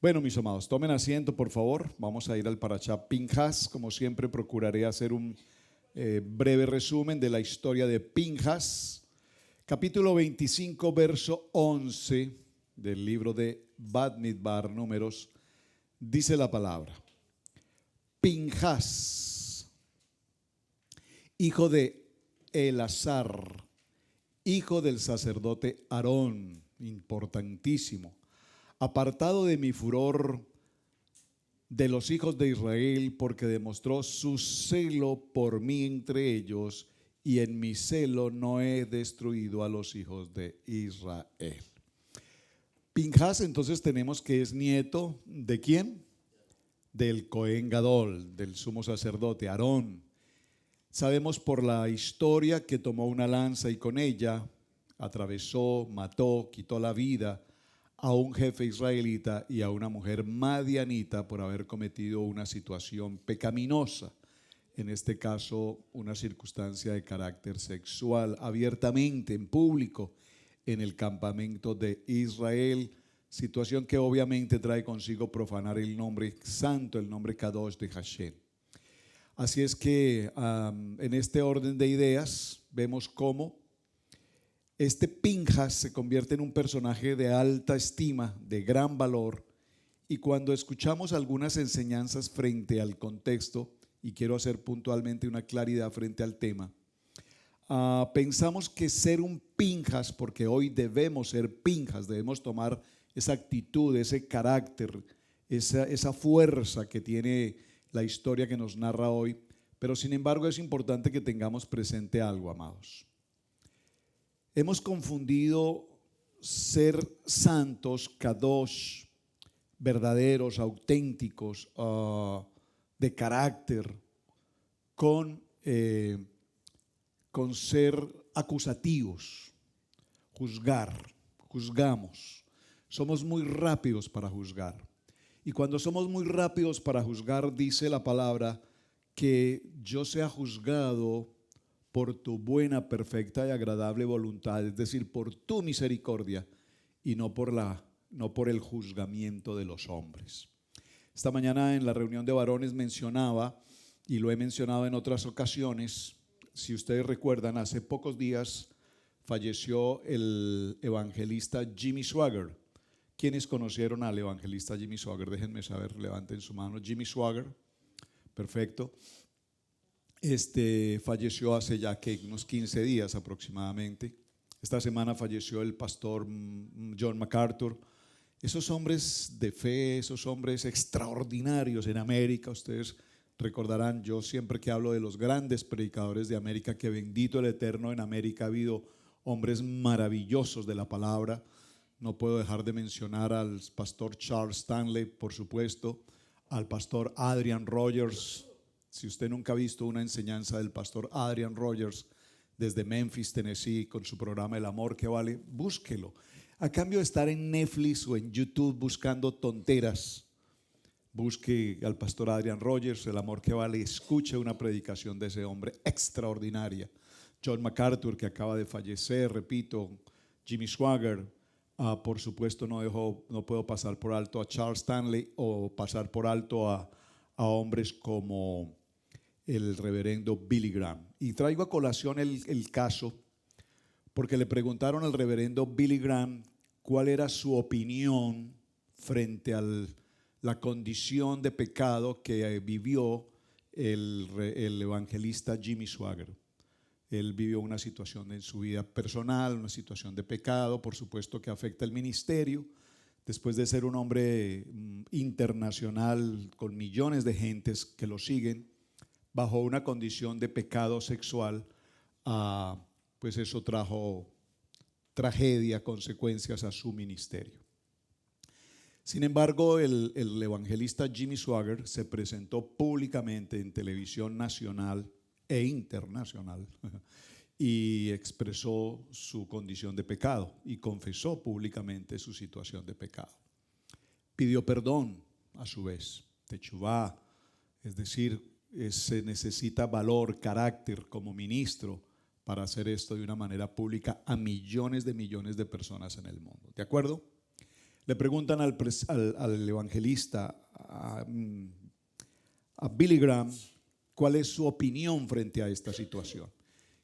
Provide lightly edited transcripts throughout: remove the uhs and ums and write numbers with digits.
Bueno, mis amados, tomen asiento, por favor. Vamos a ir al Parashá Pinjas. Como siempre, procuraré hacer un breve resumen de la historia de Pinjas. Capítulo 25, verso 11 del libro de Bamidbar, Números, dice la palabra: Pinjas, hijo de Elazar, hijo del sacerdote Aarón, importantísimo, apartado de mi furor de los hijos de Israel, porque demostró su celo por mí entre ellos, y en mi celo no he destruido a los hijos de Israel. Pinjas, entonces tenemos que es nieto ¿de quién? Del Cohen Gadol, del sumo sacerdote Aarón. Sabemos por la historia que tomó una lanza y con ella atravesó, mató, quitó la vida a un jefe israelita y a una mujer madianita por haber cometido una situación pecaminosa, en este caso una circunstancia de carácter sexual, abiertamente en público en el campamento de Israel, situación que obviamente trae consigo profanar el nombre santo, el nombre Kadosh de Hashem. Así es que en este orden de ideas vemos cómo este Pinjas se convierte en un personaje de alta estima, de gran valor, y cuando escuchamos algunas enseñanzas frente al contexto, y quiero hacer puntualmente una claridad frente al tema, pensamos que ser un Pinjas, porque hoy debemos ser Pinjas, debemos tomar esa actitud, ese carácter, esa fuerza que tiene la historia que nos narra hoy, pero sin embargo es importante que tengamos presente algo, amados. Hemos confundido ser santos, kadosh, verdaderos, auténticos, de carácter, con ser acusativos, juzgamos. Somos muy rápidos para juzgar. Y cuando somos muy rápidos para juzgar, dice la palabra que yo sea juzgado por tu buena, perfecta y agradable voluntad, es decir, por tu misericordia y no por el juzgamiento de los hombres. Esta mañana en la reunión de varones mencionaba, y lo he mencionado en otras ocasiones, si ustedes recuerdan, hace pocos días falleció el evangelista Jimmy Swaggart. ¿Quiénes conocieron al evangelista Jimmy Swaggart? Déjenme saber, levanten su mano. Jimmy Swaggart, perfecto. Falleció hace ya que unos 15 días aproximadamente. Esta semana falleció el pastor John MacArthur. Esos hombres de fe, esos hombres extraordinarios en América, ustedes recordarán, yo siempre que hablo de los grandes predicadores de América, que bendito el Eterno, en América ha habido hombres maravillosos de la palabra. No puedo dejar de mencionar al pastor Charles Stanley, por supuesto, al pastor Adrian Rogers. Si usted nunca ha visto una enseñanza del pastor Adrian Rogers desde Memphis, Tennessee, con su programa El Amor que Vale, búsquelo. A cambio de estar en Netflix o en YouTube buscando tonteras, busque al pastor Adrian Rogers, El Amor que Vale, escuche una predicación de ese hombre extraordinaria. John MacArthur, que acaba de fallecer, repito, Jimmy Swaggart. Por supuesto no puedo pasar por alto a Charles Stanley o pasar por alto a hombres como el reverendo Billy Graham. Y traigo a colación el caso porque le preguntaron al reverendo Billy Graham cuál era su opinión frente a la condición de pecado que vivió el evangelista Jimmy Swaggart. Él vivió una situación en su vida personal, una situación de pecado, por supuesto que afecta el ministerio. Después de ser un hombre internacional con millones de gentes que lo siguen, bajo una condición de pecado sexual, pues eso trajo tragedia, consecuencias a su ministerio. Sin embargo, el evangelista Jimmy Swaggart se presentó públicamente en televisión nacional e internacional y expresó su condición de pecado y confesó públicamente su situación de pecado. Pidió perdón a su vez, techuvá, es decir, se necesita valor, carácter como ministro para hacer esto de una manera pública a millones de personas en el mundo. ¿De acuerdo? Le preguntan al evangelista, a Billy Graham, cuál es su opinión frente a esta situación.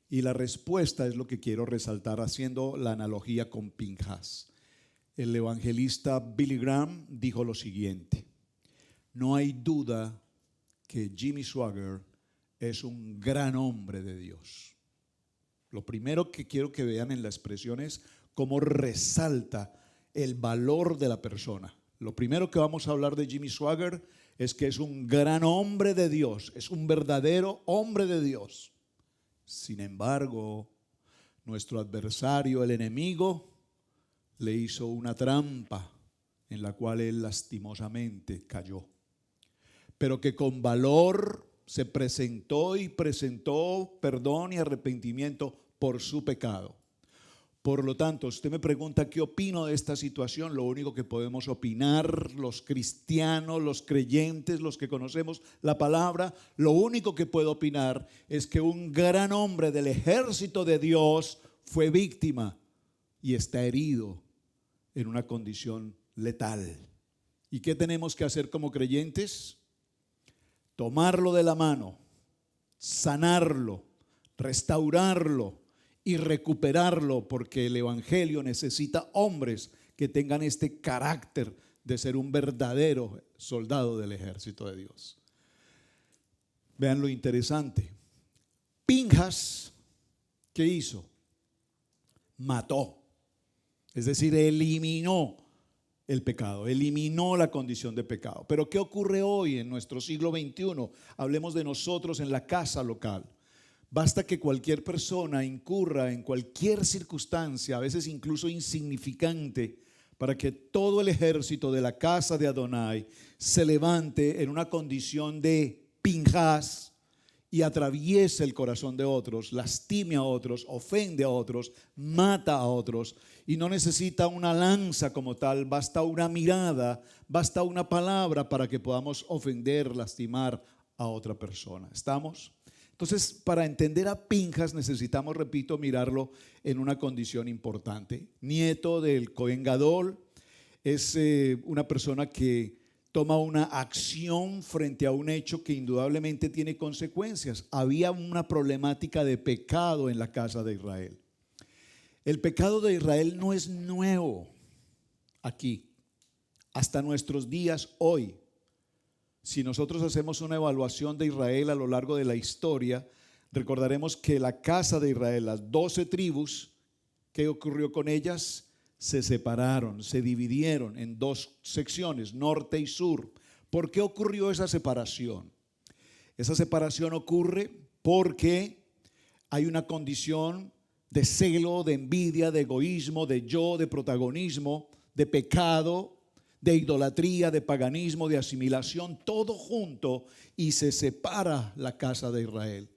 Y la respuesta es lo que quiero resaltar haciendo la analogía con Pinhas. El evangelista Billy Graham dijo lo siguiente: no hay duda que Jimmy Swaggart es un gran hombre de Dios. Lo primero que quiero que vean en la expresión es cómo resalta el valor de la persona. Lo primero que vamos a hablar de Jimmy Swaggart es que es un gran hombre de Dios, es un verdadero hombre de Dios. Sin embargo, nuestro adversario, el enemigo, le hizo una trampa en la cual él lastimosamente cayó, pero que con valor se presentó y presentó perdón y arrepentimiento por su pecado. Por lo tanto, usted me pregunta qué opino de esta situación. Lo único que podemos opinar los cristianos, los creyentes, los que conocemos la palabra, lo único que puedo opinar es que un gran hombre del ejército de Dios fue víctima y está herido en una condición letal. ¿Y qué tenemos que hacer como creyentes? Tomarlo de la mano, sanarlo, restaurarlo y recuperarlo, porque el evangelio necesita hombres que tengan este carácter de ser un verdadero soldado del ejército de Dios. Vean lo interesante. Pinhas, ¿qué hizo? Mató, es decir, eliminó el pecado, eliminó la condición de pecado. Pero ¿qué ocurre hoy en nuestro siglo XXI? Hablemos de nosotros en la casa local. Basta que cualquier persona incurra en cualquier circunstancia, a veces incluso insignificante, para que todo el ejército de la casa de Adonai se levante en una condición de Pinhas y atraviese el corazón de otros, lastime a otros, ofende a otros, mata a otros. Y no necesita una lanza como tal, basta una mirada, basta una palabra para que podamos ofender, lastimar a otra persona. ¿Estamos? Entonces, para entender a Pinhas necesitamos, repito, mirarlo en una condición importante. Nieto del Cohen Gadol, es una persona que toma una acción frente a un hecho que indudablemente tiene consecuencias. Había una problemática de pecado en la casa de Israel. El pecado de Israel no es nuevo aquí, hasta nuestros días hoy. Si nosotros hacemos una evaluación de Israel a lo largo de la historia, recordaremos que la casa de Israel, las 12 tribus, ¿qué ocurrió con ellas? Se separaron, se dividieron en dos secciones, norte y sur. ¿Por qué ocurrió esa separación? Esa separación ocurre porque hay una condición de celo, de envidia, de egoísmo, de yo, de protagonismo, de pecado, de idolatría, de paganismo, de asimilación, todo junto, y se separa la casa de Israel.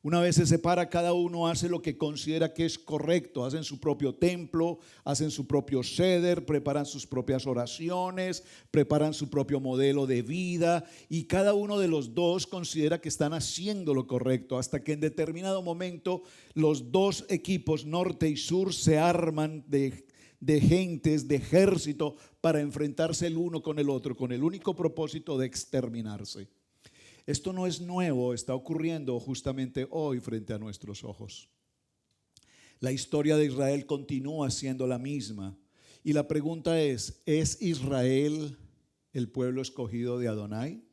Una vez se separa, cada uno hace lo que considera que es correcto. Hacen su propio templo, hacen su propio seder, preparan sus propias oraciones, preparan su propio modelo de vida, y cada uno de los dos considera que están haciendo lo correcto, hasta que en determinado momento los dos equipos, norte y sur, se arman de gentes, de ejército, para enfrentarse el uno con el otro, con el único propósito de exterminarse. Esto no es nuevo, está ocurriendo justamente hoy frente a nuestros ojos. La historia de Israel continúa siendo la misma. Y la pregunta ¿es Israel el pueblo escogido de Adonai?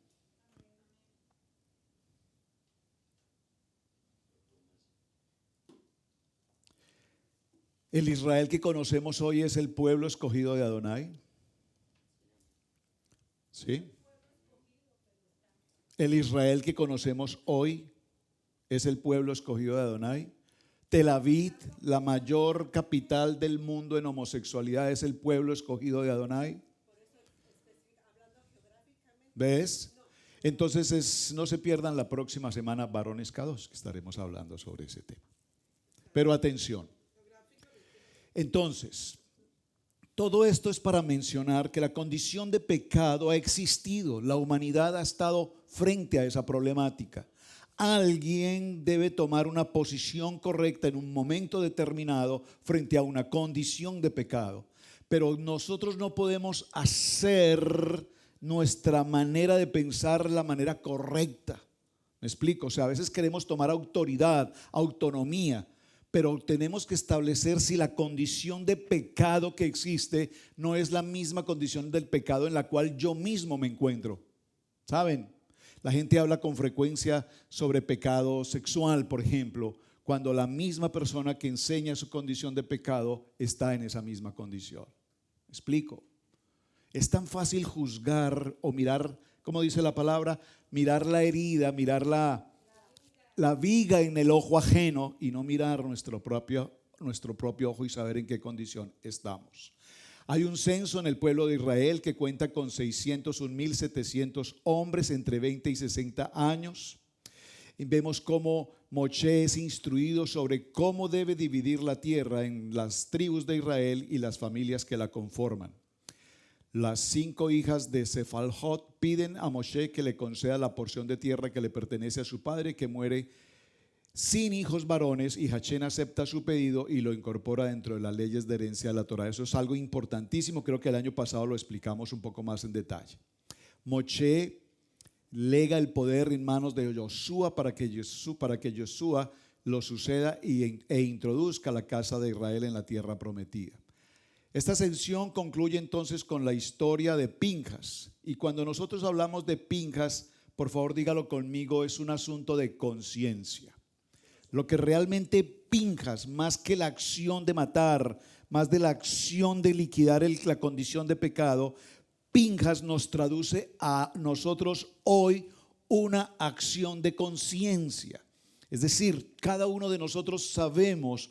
¿El Israel que conocemos hoy es el pueblo escogido de Adonai? ¿Sí? ¿El Israel que conocemos hoy es el pueblo escogido de Adonai? Tel Aviv, la mayor capital del mundo en homosexualidad, ¿es el pueblo escogido de Adonai? ¿Ves? Entonces no se pierdan la próxima semana Varones K2, que estaremos hablando sobre ese tema. Pero atención. Entonces, todo esto es para mencionar que la condición de pecado ha existido. La humanidad ha estado frente a esa problemática. Alguien debe tomar una posición correcta en un momento determinado frente a una condición de pecado. Pero nosotros no podemos hacer nuestra manera de pensar la manera correcta. ¿Me explico? O sea, a veces queremos tomar autoridad, autonomía, pero tenemos que establecer si la condición de pecado que existe no es la misma condición del pecado en la cual yo mismo me encuentro. ¿Saben? La gente habla con frecuencia sobre pecado sexual, por ejemplo, cuando la misma persona que enseña su condición de pecado está en esa misma condición. ¿Me explico? Es tan fácil juzgar o mirar, como dice la palabra, mirar la herida, mirar la viga en el ojo ajeno y no mirar nuestro propio ojo y saber en qué condición estamos. Hay un censo en el pueblo de Israel que cuenta con 601,700 hombres entre 20 y 60 años. Y vemos cómo Moshe es instruido sobre cómo debe dividir la tierra en las tribus de Israel y las familias que la conforman. Las 5 hijas de Sefalhot piden a Moshe que le conceda la porción de tierra que le pertenece a su padre, que muere sin hijos varones, y Hachén acepta su pedido y lo incorpora dentro de las leyes de herencia de la Torah. Eso es algo importantísimo, creo que el año pasado lo explicamos un poco más en detalle. Moshe lega el poder en manos de Josué para que Josué lo suceda e introduzca la casa de Israel en la tierra prometida. Esta sección concluye entonces con la historia de Pinjas. Y cuando nosotros hablamos de Pinjas, por favor dígalo conmigo, es un asunto de conciencia. Lo que realmente Pinjas, más que la acción de matar, más de la acción de liquidar la condición de pecado, Pinjas nos traduce a nosotros hoy una acción de conciencia. Es decir, cada uno de nosotros sabemos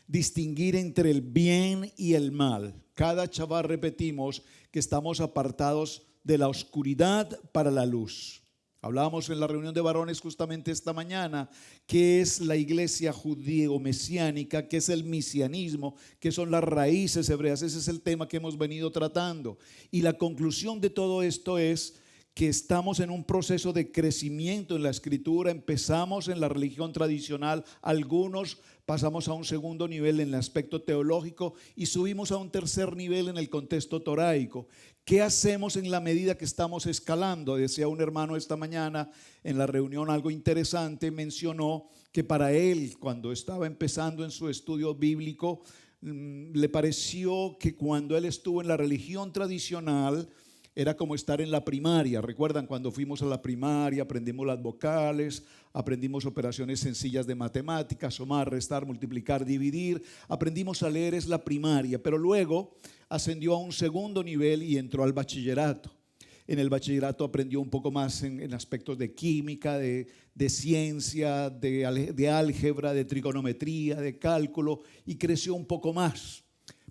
distinguir entre el bien y el mal. Cada chaval repetimos que estamos apartados de la oscuridad para la luz. Hablábamos en la reunión de varones justamente esta mañana qué es la iglesia judío-mesiánica, qué es el mesianismo, qué son las raíces hebreas. Ese es el tema que hemos venido tratando. Y la conclusión de todo esto es que estamos en un proceso de crecimiento en la escritura. Empezamos en la religión tradicional, algunos pasamos a un segundo nivel en el aspecto teológico y subimos a un tercer nivel en el contexto toraico. ¿Qué hacemos en la medida que estamos escalando? Decía un hermano esta mañana en la reunión algo interesante, mencionó que para él, cuando estaba empezando en su estudio bíblico, le pareció que cuando él estuvo en la religión tradicional era como estar en la primaria. ¿Recuerdan cuando fuimos a la primaria? Aprendimos las vocales, aprendimos operaciones sencillas de matemáticas, sumar, restar, multiplicar, dividir. Aprendimos a leer, es la primaria, pero luego ascendió a un segundo nivel y entró al bachillerato. En el bachillerato aprendió un poco más en aspectos de química, de ciencia, de álgebra, de trigonometría, de cálculo, y creció un poco más.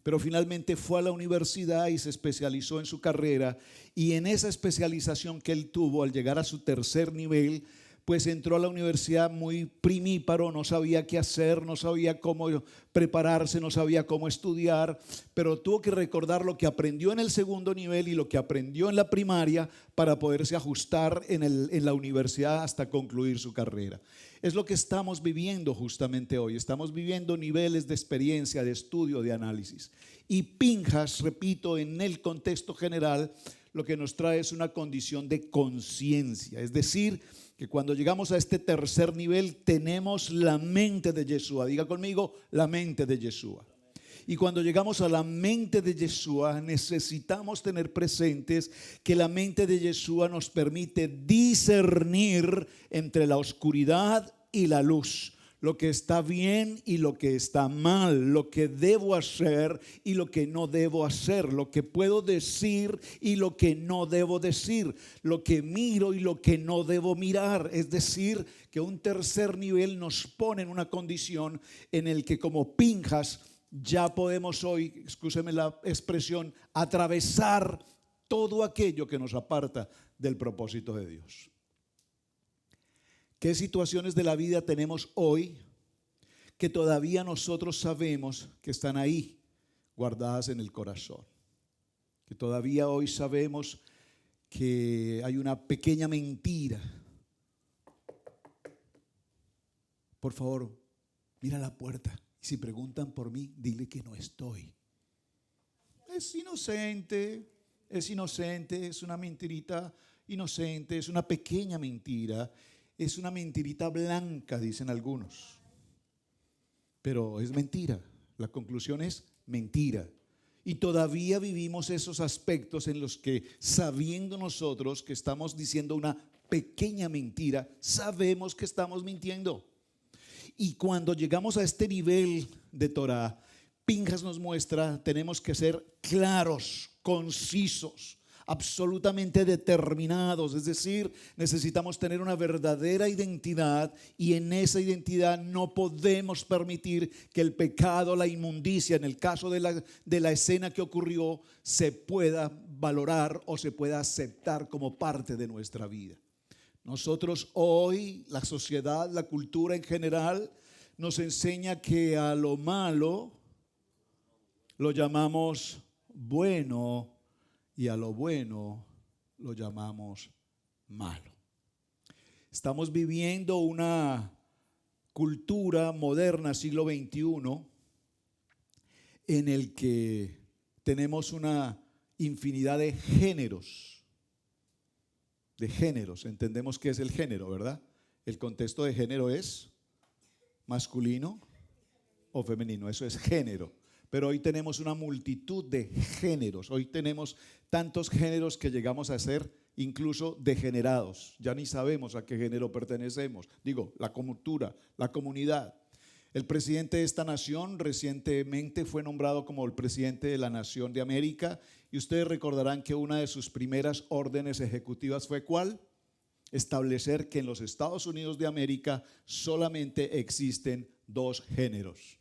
Pero finalmente fue a la universidad y se especializó en su carrera, y en esa especialización que él tuvo al llegar a su tercer nivel, pues entró a la universidad muy primíparo, no sabía qué hacer, no sabía cómo prepararse, no sabía cómo estudiar, pero tuvo que recordar lo que aprendió en el segundo nivel y lo que aprendió en la primaria para poderse ajustar en la universidad hasta concluir su carrera. Es lo que estamos viviendo justamente hoy. Estamos viviendo niveles de experiencia, de estudio, de análisis. Y Pinjas, repito, en el contexto general, lo que nos trae es una condición de conciencia. Es decir, que cuando llegamos a este tercer nivel tenemos la mente de Yeshua. Diga conmigo, la mente de Yeshua. Y cuando llegamos a la mente de Yeshua, necesitamos tener presentes que la mente de Yeshua nos permite discernir entre la oscuridad y la luz, lo que está bien y lo que está mal, lo que debo hacer y lo que no debo hacer, lo que puedo decir y lo que no debo decir, lo que miro y lo que no debo mirar. Es decir, que un tercer nivel nos pone en una condición en el que como Pinjas ya podemos hoy, escúcheme la expresión, atravesar todo aquello que nos aparta del propósito de Dios. ¿Qué situaciones de la vida tenemos hoy que todavía nosotros sabemos que están ahí, guardadas en el corazón? Que todavía hoy sabemos que hay una pequeña mentira. Por favor, mira la puerta y Si preguntan por mí, dile que no estoy. Es inocente, es una mentirita inocente, es una pequeña mentira, es una mentirita blanca, dicen algunos. Pero es mentira, la conclusión es mentira. Y todavía vivimos esos aspectos en los que, sabiendo nosotros que estamos diciendo una pequeña mentira, sabemos que estamos mintiendo. Y cuando llegamos a este nivel de Torah, Pinjas nos muestra, tenemos que ser claros, concisos, absolutamente determinados. Es decir, necesitamos tener una verdadera identidad, y en esa identidad no podemos permitir que el pecado, la inmundicia, en el caso de la escena que ocurrió, se pueda valorar o se pueda aceptar como parte de nuestra vida. Nosotros hoy, la sociedad, la cultura en general, nos enseña que a lo malo lo llamamos bueno y a lo bueno lo llamamos malo. Estamos viviendo una cultura moderna, siglo XXI, en el que tenemos una infinidad de géneros. Entendemos qué es el género, ¿verdad? El contexto de género es masculino o femenino, eso es género. Pero hoy tenemos una multitud de géneros. Hoy tenemos tantos géneros que llegamos a ser incluso degenerados. Ya ni sabemos a qué género pertenecemos. Digo, la cultura, la comunidad. El presidente de esta nación recientemente fue nombrado como el presidente de la nación de América, y ustedes recordarán que una de sus primeras órdenes ejecutivas fue ¿cuál? Establecer que en los Estados Unidos de América solamente existen dos géneros: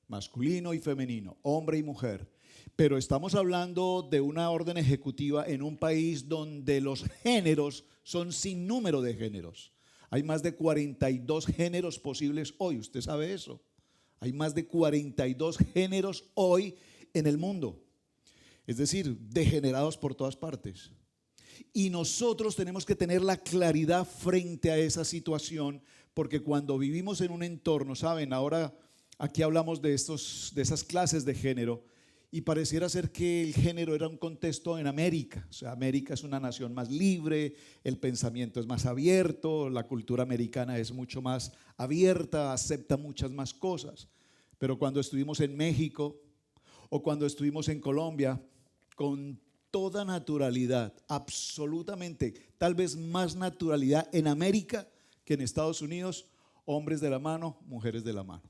masculino y femenino, hombre y mujer. Pero estamos hablando de una orden ejecutiva en un país donde los géneros son sin número de géneros. Hay más de 42 géneros posibles hoy, usted sabe eso. Hay más de 42 géneros hoy en el mundo. Es decir, degenerados por todas partes. Y nosotros tenemos que tener la claridad frente a esa situación, porque cuando vivimos en un entorno, ¿saben? Ahora aquí hablamos de esas clases de género, y pareciera ser que el género era un contexto en América. O sea, América es una nación más libre, el pensamiento es más abierto, la cultura americana es mucho más abierta, acepta muchas más cosas. Pero cuando estuvimos en México o cuando estuvimos en Colombia, con toda naturalidad, absolutamente, tal vez más naturalidad en América que en Estados Unidos, hombres de la mano, mujeres de la mano.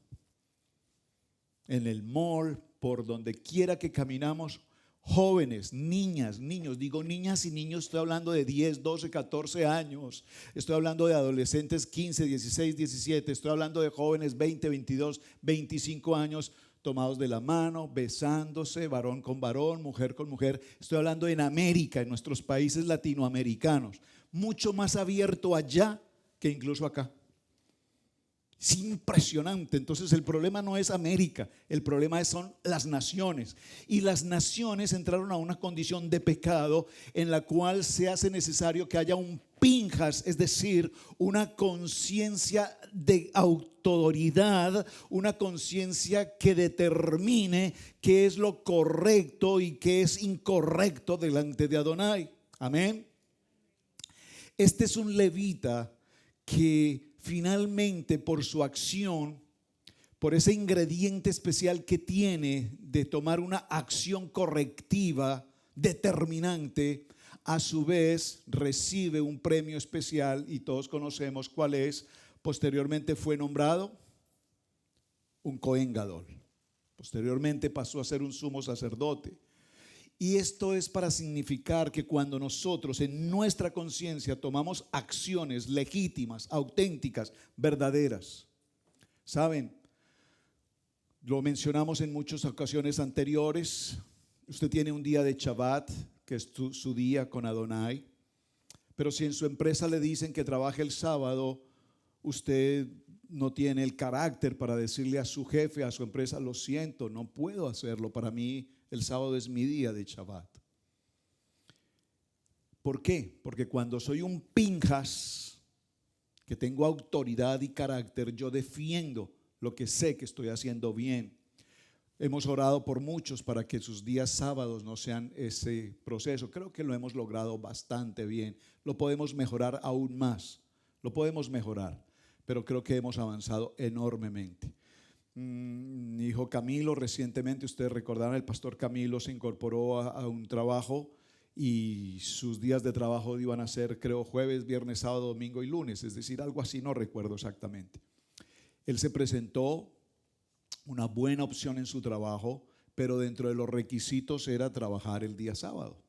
En el mall, por donde quiera que caminamos, jóvenes, niñas, niños, digo niñas y niños, estoy hablando de 10, 12, 14 años, estoy hablando de adolescentes 15, 16, 17, estoy hablando de jóvenes 20, 22, 25 años, tomados de la mano, besándose, varón con varón, mujer con mujer. Estoy hablando en América, en nuestros países latinoamericanos, mucho más abierto allá que incluso acá. Es impresionante. Entonces el problema no es América, el problema son las naciones. Y las naciones entraron a una condición de pecado en la cual se hace necesario que haya un Pinjas, es decir, una conciencia de autoridad, una conciencia que determine qué es lo correcto y qué es incorrecto delante de Adonai. Amén. Este es un levita que finalmente, por su acción, por ese ingrediente especial que tiene de tomar una acción correctiva, determinante, a su vez recibe un premio especial, y todos conocemos cuál es. Posteriormente fue nombrado un Cohen Gadol. Posteriormente pasó a ser un sumo sacerdote. Y esto es para significar que cuando nosotros en nuestra conciencia tomamos acciones legítimas, auténticas, verdaderas, ¿saben? Lo mencionamos en muchas ocasiones anteriores. Usted tiene un día de Shabbat, que es su día con Adonai, pero si en su empresa le dicen que trabaje el sábado, usted no tiene el carácter para decirle a su jefe, a su empresa: lo siento, no puedo hacerlo, para mí el sábado es mi día de Shabbat. ¿Por qué? Porque cuando soy un Pinjas, que tengo autoridad y carácter, yo defiendo lo que sé que estoy haciendo bien. Hemos orado por muchos para que sus días sábados no sean ese proceso. Creo que lo hemos logrado bastante bien. Lo podemos mejorar aún más. Lo podemos mejorar, pero creo que hemos avanzado enormemente. Mi hijo Camilo, recientemente, ustedes recordarán, el pastor Camilo se incorporó a un trabajo y sus días de trabajo iban a ser, creo, jueves, viernes, sábado, domingo y lunes, es decir, algo así, no recuerdo exactamente. Él se presentó, una buena opción en su trabajo, pero dentro de los requisitos era trabajar el día sábado.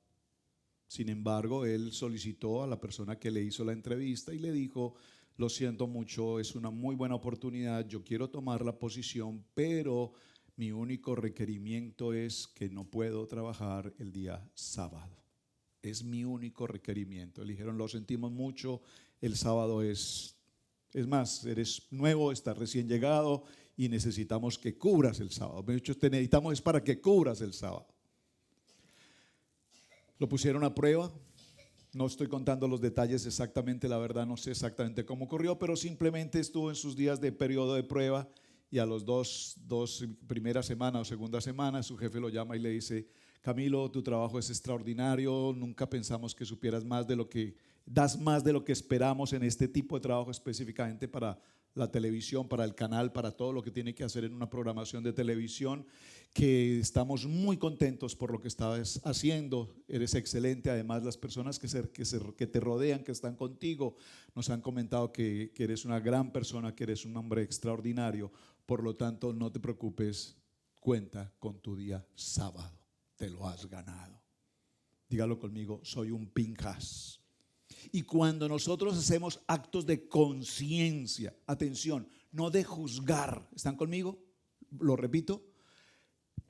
Sin embargo, él solicitó a la persona que le hizo la entrevista y le dijo: lo siento mucho, es una muy buena oportunidad, yo quiero tomar la posición, pero mi único requerimiento es que no puedo trabajar el día sábado. Es mi único requerimiento. Le dijeron: lo sentimos mucho, el sábado es más, eres nuevo, estás recién llegado y necesitamos que cubras el sábado. De hecho, te necesitamos es para que cubras el sábado. Lo pusieron a prueba. No estoy contando los detalles exactamente, la verdad no sé exactamente cómo ocurrió, pero simplemente estuvo en sus días de periodo de prueba y a los dos primera semana o segunda semana su jefe lo llama y le dice: Camilo, tu trabajo es extraordinario, nunca pensamos que supieras más de lo que, das más de lo que esperamos en este tipo de trabajo, específicamente para la televisión, para el canal, para todo lo que tiene que hacer en una programación de televisión, que estamos muy contentos por lo que estás haciendo, eres excelente. Además, las personas que te rodean, que están contigo, nos han comentado que eres una gran persona, que eres un hombre extraordinario. Por lo tanto, no te preocupes, cuenta con tu día sábado, te lo has ganado. Dígalo conmigo: soy un Pinjas. Y cuando nosotros hacemos actos de conciencia, atención, no de juzgar, ¿están conmigo? Lo repito,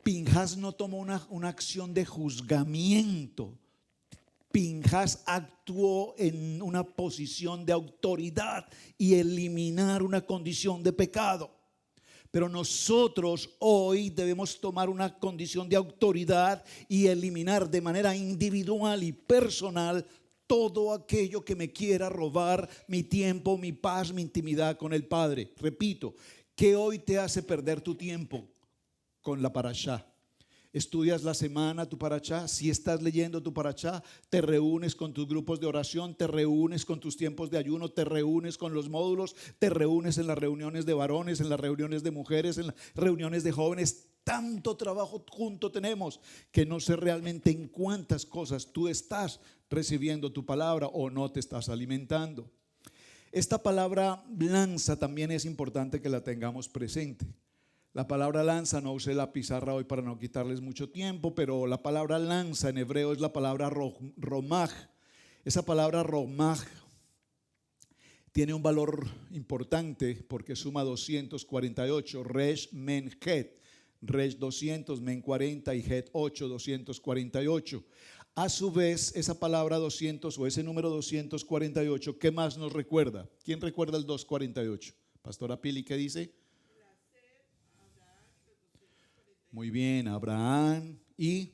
Pinjas no tomó una acción de juzgamiento. Pinjas actuó en una posición de autoridad y eliminar una condición de pecado. Pero nosotros hoy debemos tomar una condición de autoridad y eliminar de manera individual y personal todo aquello que me quiera robar mi tiempo, mi paz, mi intimidad con el Padre. Repito, ¿qué hoy te hace perder tu tiempo con la parashá? Estudias la semana tu parashá, si estás leyendo tu parashá, te reúnes con tus grupos de oración, te reúnes con tus tiempos de ayuno, te reúnes con los módulos, te reúnes en las reuniones de varones, en las reuniones de mujeres, en las reuniones de jóvenes. Tanto trabajo junto tenemos que no sé realmente en cuántas cosas tú estás recibiendo tu palabra o no te estás alimentando. Esta palabra lanza también es importante que la tengamos presente. La palabra lanza, no usé la pizarra hoy para no quitarles mucho tiempo, pero la palabra lanza en hebreo es la palabra romaj. Esa palabra romaj tiene un valor importante porque suma 248, resh men het, resh 200, men 40 y het 8, 248. A su vez, esa palabra 200 o ese número 248, ¿qué más nos recuerda? ¿Quién recuerda el 248? Pastora Pili, ¿qué dice? Muy bien, Abraham. Y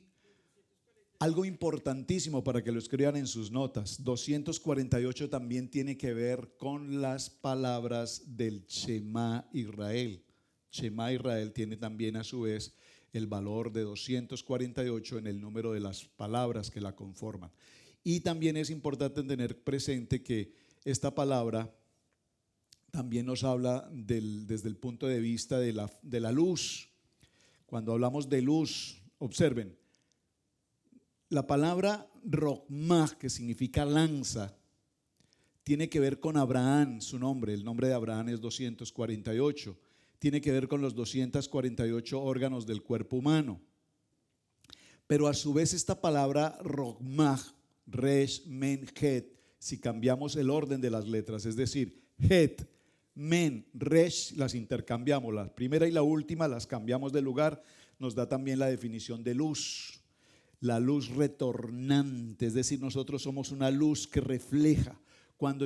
algo importantísimo para que lo escriban en sus notas, 248 también tiene que ver con las palabras del Shema Israel. Shema Israel tiene también a su vez el valor de 248 en el número de las palabras que la conforman. Y también es importante tener presente que esta palabra también nos habla desde el punto de vista de la luz. Cuando hablamos de luz, observen, la palabra rogmaj, que significa lanza, tiene que ver con Abraham, su nombre. El nombre de Abraham es 248. Tiene que ver con los 248 órganos del cuerpo humano. Pero a su vez esta palabra rogmaj, resh, men, het, si cambiamos el orden de las letras, es decir, het, men, resh, las intercambiamos, la primera y la última las cambiamos de lugar, nos da también la definición de luz, la luz retornante, es decir, nosotros somos una luz que refleja. Cuando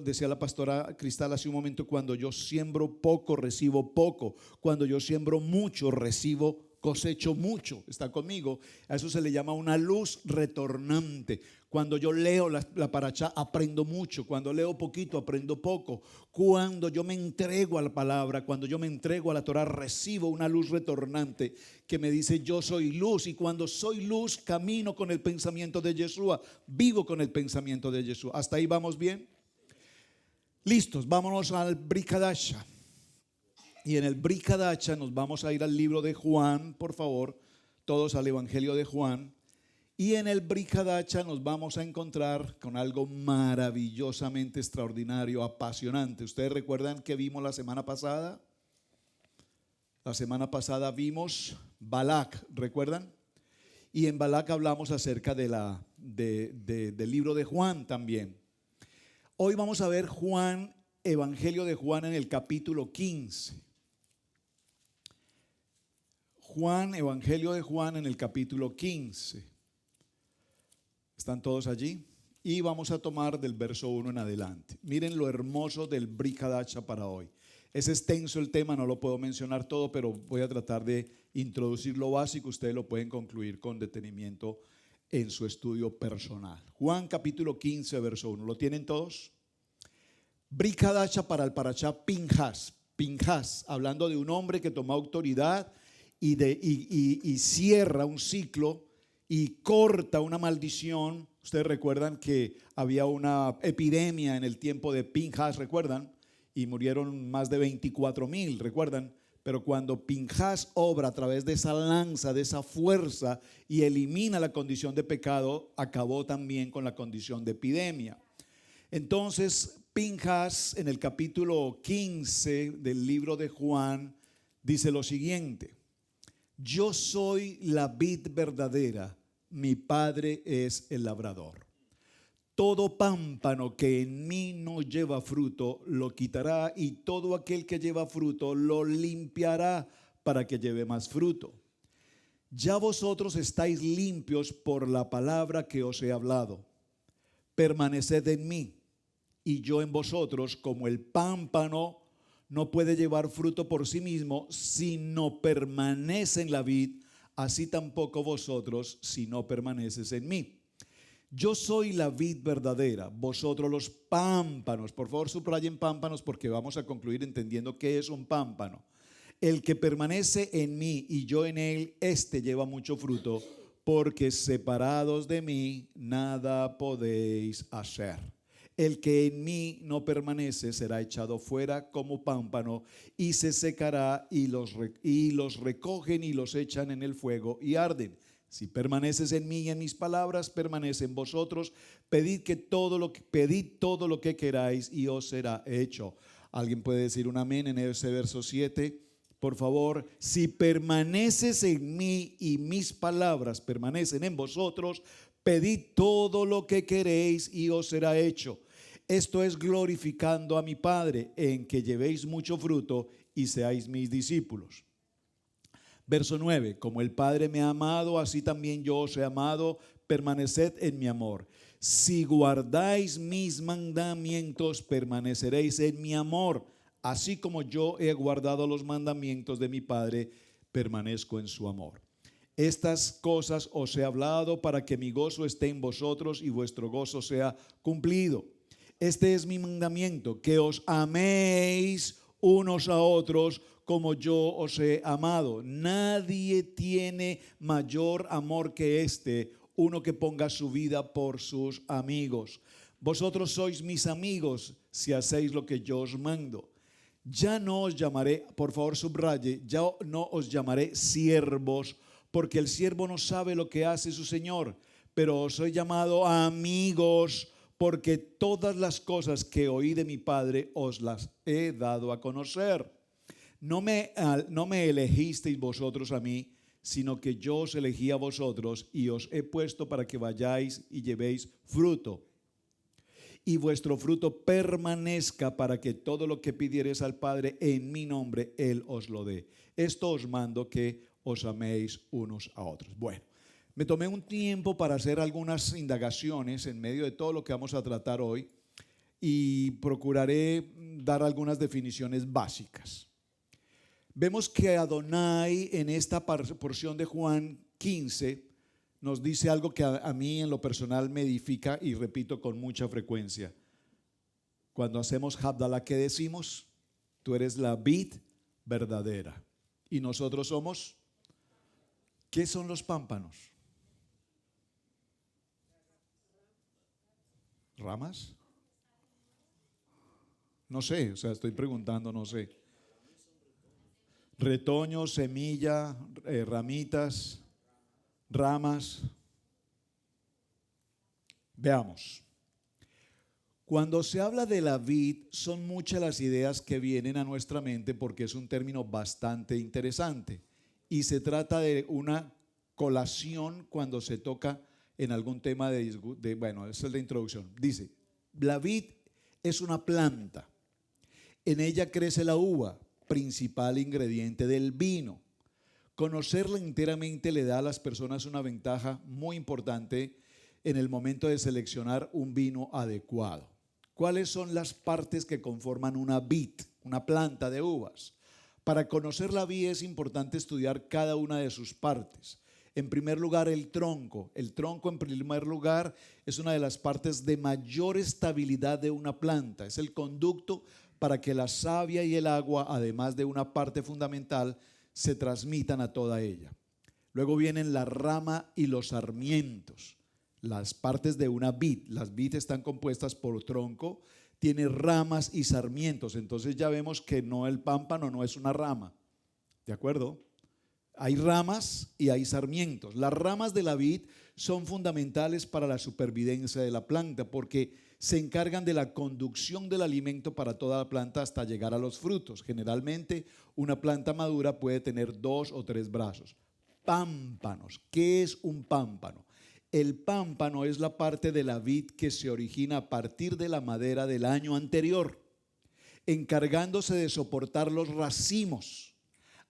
decía la pastora Cristal hace un momento, cuando yo siembro poco, recibo poco. Cuando yo siembro mucho, recibo cosecho mucho. ¿Está conmigo? A eso se le llama una luz retornante. Cuando yo leo la parashá, aprendo mucho. Cuando leo poquito, aprendo poco. Cuando yo me entrego a la palabra, cuando yo me entrego a la Torah, recibo una luz retornante que me dice: yo soy luz. Y cuando soy luz, camino con el pensamiento de Yeshua, vivo con el pensamiento de Yeshua. ¿Hasta ahí vamos bien? Listos, vámonos al Brit Hadasha. Y en el Brit Hadasha nos vamos a ir al libro de Juan, por favor, todos al Evangelio de Juan. Y en el Brit Hadasha nos vamos a encontrar con algo maravillosamente extraordinario, apasionante. ¿Ustedes recuerdan que vimos la semana pasada? La semana pasada vimos Balak, ¿recuerdan? Y en Balak hablamos acerca del libro de Juan también. Hoy vamos a ver Juan, Evangelio de Juan en el capítulo 15. Juan, Evangelio de Juan en el capítulo 15. ¿Están todos allí? Y vamos a tomar del verso 1 en adelante. Miren lo hermoso del Brit Hadasha para hoy. Es extenso el tema, no lo puedo mencionar todo, pero voy a tratar de introducir lo básico. Ustedes lo pueden concluir con detenimiento en su estudio personal. Juan capítulo 15, verso 1. ¿Lo tienen todos? Brit Hadasha para el parashá Pinhas. Pinhas, hablando de un hombre que tomó autoridad y cierra un ciclo y corta una maldición. Ustedes recuerdan que había una epidemia en el tiempo de Pinhas, ¿recuerdan? Y murieron más de 24,000, ¿recuerdan? Pero cuando Pinhas obra a través de esa lanza, de esa fuerza, y elimina la condición de pecado, acabó también con la condición de epidemia. Entonces Pinhas en el capítulo 15 del libro de Juan dice lo siguiente: yo soy la vid verdadera, mi padre es el labrador. Todo pámpano que en mí no lleva fruto lo quitará, y todo aquel que lleva fruto lo limpiará para que lleve más fruto. Ya vosotros estáis limpios por la palabra que os he hablado. Permaneced en mí y yo en vosotros. Como el pámpano no puede llevar fruto por sí mismo si no permanece en la vid, así tampoco vosotros si no permaneces en mí. Yo soy la vid verdadera, vosotros los pámpanos. Por favor, subrayen pámpanos porque vamos a concluir entendiendo qué es un pámpano. El que permanece en mí y yo en él, este lleva mucho fruto, porque separados de mí nada podéis hacer. El que en mí no permanece será echado fuera como pámpano y se secará, y los recogen y los echan en el fuego y arden. Si permaneces en mí y en mis palabras permanecen en vosotros, pedid todo lo que queráis y os será hecho. ¿Alguien puede decir un amén en ese verso 7? Por favor, si permaneces en mí y mis palabras permanecen en vosotros, pedid todo lo que queréis y os será hecho. Esto es glorificando a mi Padre, en que llevéis mucho fruto y seáis mis discípulos. Verso 9, como el Padre me ha amado, así también yo os he amado, permaneced en mi amor. Si guardáis mis mandamientos, permaneceréis en mi amor, así como yo he guardado los mandamientos de mi Padre, permanezco en su amor. Estas cosas os he hablado para que mi gozo esté en vosotros y vuestro gozo sea cumplido. Este es mi mandamiento, que os améis unos a otros como yo os he amado. Nadie tiene mayor amor que este, uno que ponga su vida por sus amigos. Vosotros sois mis amigos si hacéis lo que yo os mando. Ya no os llamaré, por favor subraye, ya no os llamaré siervos, porque el siervo no sabe lo que hace su señor, pero os he llamado amigos, porque todas las cosas que oí de mi Padre os las he dado a conocer. No me elegisteis vosotros a mí, sino que yo os elegí a vosotros y os he puesto para que vayáis y llevéis fruto. Y vuestro fruto permanezca, para que todo lo que pidiereis al Padre en mi nombre, Él os lo dé. Esto os mando, que os améis unos a otros. Bueno, me tomé un tiempo para hacer algunas indagaciones en medio de todo lo que vamos a tratar hoy, y procuraré dar algunas definiciones básicas. Vemos que Adonai en esta porción de Juan 15 nos dice algo que a mí en lo personal me edifica y repito con mucha frecuencia. Cuando hacemos Havdalah, ¿qué decimos? Tú eres la vid verdadera y nosotros somos, ¿qué son los pámpanos? ¿Ramas? No sé, o sea, estoy preguntando, no sé. Retoño, semilla, ramitas, ramas. Veamos. Cuando se habla de la vid, son muchas las ideas que vienen a nuestra mente porque es un término bastante interesante y se trata de una colación cuando se toca en algún tema bueno, esa es la introducción. Dice, la vid es una planta, en ella crece la uva, principal ingrediente del vino. Conocerla enteramente le da a las personas una ventaja muy importante en el momento de seleccionar un vino adecuado. ¿Cuáles son las partes que conforman una vid, una planta de uvas? Para conocer la vid es importante estudiar cada una de sus partes. En primer lugar, el tronco. El tronco, en primer lugar, es una de las partes de mayor estabilidad de una planta. Es el conducto para que la savia y el agua, además de una parte fundamental, se transmitan a toda ella. Luego vienen la rama y los sarmientos, las partes de una vid. Las vid están compuestas por tronco, tiene ramas y sarmientos. Entonces ya vemos que no, el pámpano no es una rama, ¿de acuerdo? Hay ramas y hay sarmientos. Las ramas de la vid son fundamentales para la supervivencia de la planta porque se encargan de la conducción del alimento para toda la planta hasta llegar a los frutos. Generalmente una planta madura puede tener 2 o 3 brazos. Pámpanos. ¿Qué es un pámpano? El pámpano es la parte de la vid que se origina a partir de la madera del año anterior, encargándose de soportar los racimos.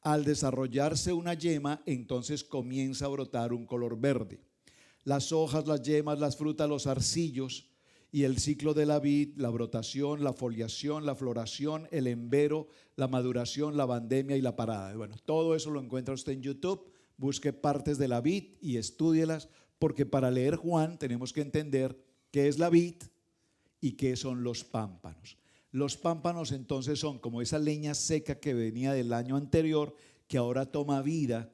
Al desarrollarse una yema, entonces comienza a brotar un color verde. Las hojas, las yemas, las frutas, los zarcillos y el ciclo de la vid, la brotación, la foliación, la floración, el embero, la maduración, la vandemia y la parada. Bueno, todo eso lo encuentra usted en YouTube. Busque partes de la vid y estúdielas, porque para leer Juan tenemos que entender qué es la vid y qué son los pámpanos. Los pámpanos entonces son como esa leña seca que venía del año anterior, que ahora toma vida.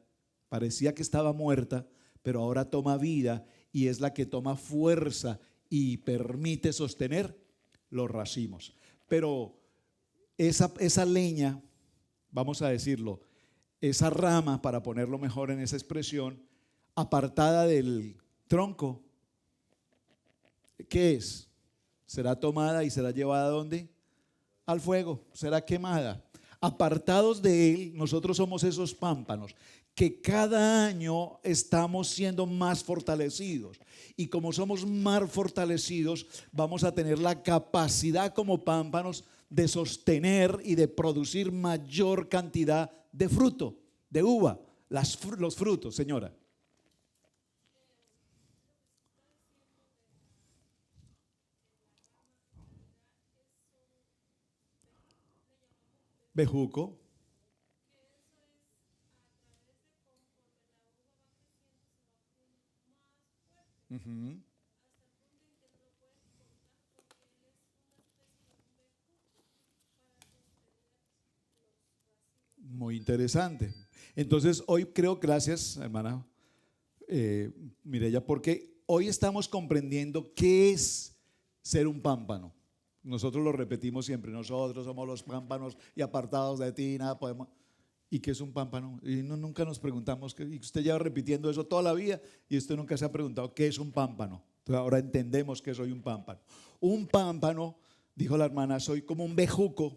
Parecía que estaba muerta, pero ahora toma vida y es la que toma fuerza y permite sostener los racimos. Pero esa leña, vamos a decirlo, esa rama, para ponerlo mejor en esa expresión, apartada del tronco, ¿qué es? Será tomada y será llevada ¿a dónde? Al fuego, será quemada. Apartados de él, nosotros somos esos pámpanos que cada año estamos siendo más fortalecidos. Y como somos más fortalecidos, vamos a tener la capacidad como pámpanos de sostener y de producir mayor cantidad de fruto, de uva, los frutos, señora. Bejuco. Uh-huh. Muy interesante. Entonces, hoy creo, gracias, hermana Mireya, porque hoy estamos comprendiendo qué es ser un pámpano. Nosotros lo repetimos siempre, nosotros somos los pámpanos y apartados de ti, nada podemos. ¿Y qué es un pámpano? Y nunca nos preguntamos, y usted lleva repitiendo eso toda la vida y usted nunca se ha preguntado qué es un pámpano. Entonces ahora entendemos que soy un pámpano. Un pámpano, dijo la hermana, soy como un bejuco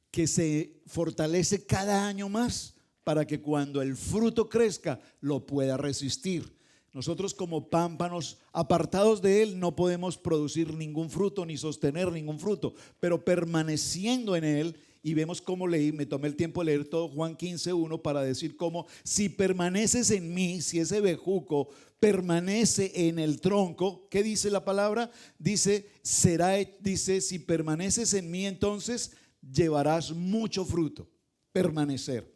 que se fortalece cada año más para que cuando el fruto crezca lo pueda resistir. Nosotros como pámpanos apartados de él no podemos producir ningún fruto ni sostener ningún fruto, pero permaneciendo en él, y vemos cómo leí, me tomé el tiempo de leer todo Juan 15:1 para decir cómo si permaneces en mí, si ese bejuco permanece en el tronco, ¿qué dice la palabra? Dice, si permaneces en mí, entonces llevarás mucho fruto, permanecer.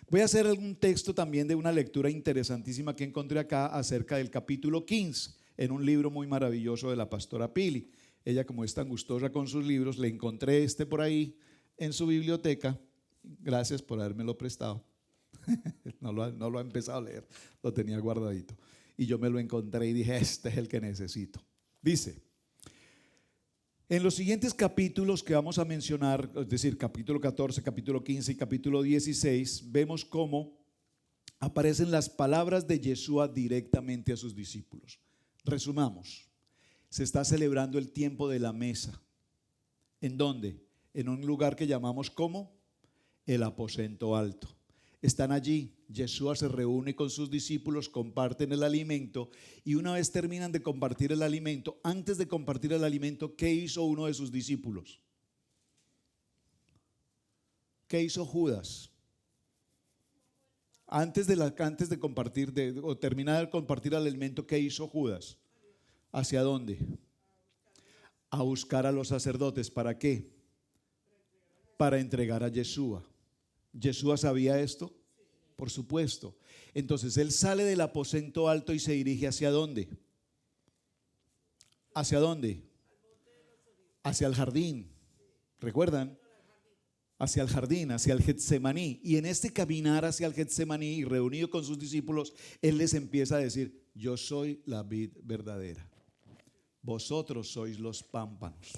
Voy a hacer algún texto también de una lectura interesantísima que encontré acá acerca del capítulo 15, en un libro muy maravilloso de la pastora Pili. Ella, como es tan gustosa con sus libros, le encontré este por ahí en su biblioteca. Gracias por habérmelo prestado. No lo ha empezado a leer, lo tenía guardadito. Y yo me lo encontré y dije, este es el que necesito. Dice, en los siguientes capítulos que vamos a mencionar, es decir, capítulo 14, capítulo 15 y capítulo 16, vemos cómo aparecen las palabras de Yeshua directamente a sus discípulos. Resumamos, se está celebrando el tiempo de la mesa. ¿En dónde? En un lugar que llamamos como el aposento alto. Están allí, Yeshua se reúne con sus discípulos, comparten el alimento y una vez terminan de compartir el alimento, antes de compartir el alimento, ¿qué hizo uno de sus discípulos? ¿Qué hizo Judas? Antes de compartir o terminar de compartir el alimento, ¿qué hizo Judas? ¿Hacia dónde? A buscar a los sacerdotes. ¿Para qué? Para entregar a Yeshua. ¿Yeshua sabía esto? Por supuesto. Entonces él sale del aposento alto y se dirige ¿hacia dónde? ¿Hacia dónde? Hacia el jardín. ¿Recuerdan? Hacia el jardín, hacia el Getsemaní. Y en este caminar hacia el Getsemaní y reunido con sus discípulos, él les empieza a decir: yo soy la vid verdadera, vosotros sois los pámpanos.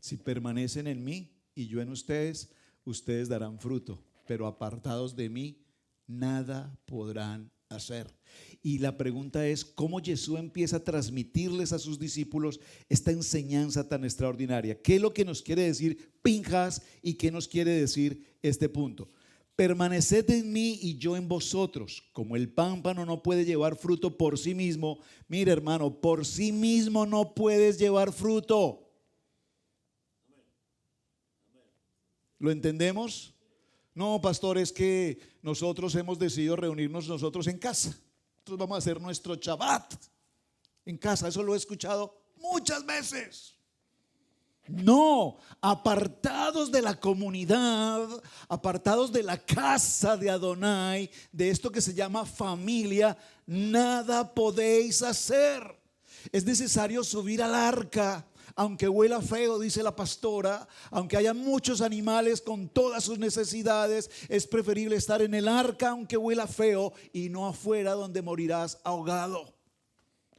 Si permanecen en mí y yo en ustedes, ustedes darán fruto, pero apartados de mí, nada podrán hacer. Y la pregunta es, ¿cómo Jesús empieza a transmitirles a sus discípulos esta enseñanza tan extraordinaria? ¿Qué es lo que nos quiere decir Pinjas y qué nos quiere decir este punto? Permaneced en mí y yo en vosotros. Como el pámpano no puede llevar fruto por sí mismo, mira hermano, por sí mismo no puedes llevar fruto. ¿Lo entendemos? No, pastor, es que nosotros hemos decidido reunirnos nosotros en casa. Entonces vamos a hacer nuestro Shabbat en casa. Eso lo he escuchado muchas veces. No, apartados de la comunidad, apartados de la casa de Adonai, de esto que se llama familia, nada podéis hacer. Es necesario subir al arca. Aunque huela feo, dice la pastora, aunque haya muchos animales con todas sus necesidades, es preferible estar en el arca aunque huela feo y no afuera donde morirás ahogado.